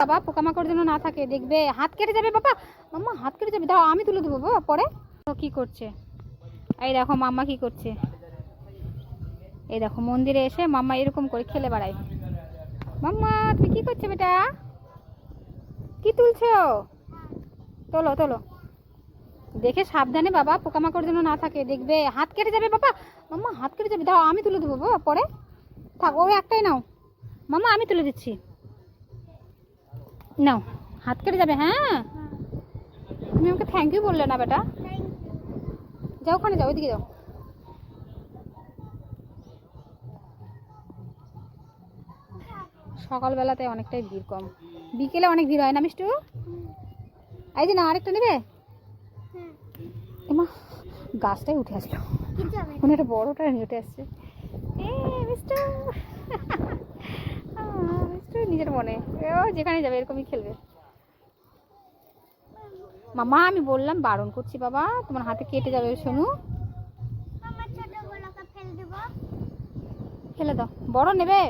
বাবা পোকামাকড় যেন না থাকে, দেখবে হাত কেটে যাবে বাবা। মাম্মা হাত কেটে যাবে, দাও আমি তুলে দেবো বাবা পরে। ও কি করছে, এই দেখো মাম্মা কি করছে। এই দেখো মন্দিরে এসে মাম্মা এরকম করে খেলে বেড়ায়। মাম্মা তুমি কি করছো বেটা, কি তুলছো? তোলো তোলো, দেখে সাবধানে বাবা পোকামাকড় যেন না থাকে, দেখবে হাত কেটে যাবে বাবা। মাম্মা হাত কেটে যাবে, দাও আমি তুলে দেবো বাবা পরে। থাক ওই একটাই নাও মাম্মা, আমি তুলে দিচ্ছি, নাও। হাত কেটে যাবে, হ্যাঁ তুমি আমাকে থ্যাংক ইউ বললে না বেটা। যাও ওখানে যাও, ওইদিকে যাও। সকালবেলাতে অনেকটাই ভিড় কম, বিকেলে অনেক ভিড় হয় না মিষ্টু? এই যে না আরেকটা নেবে। এমা গাছটাই উঠে আসলো, মনে একটা বড়টা নিয়ে উঠে আসছে। মিষ্টু মিষ্টু নিজের মনে ও যেখানে যাবে এরকমই খেলবে। মামা আমি বললাম বারণ করছি বাবা, তোমার হাতে কেটে যাবে সোনু। ফেলে দাও, বড় নেবে।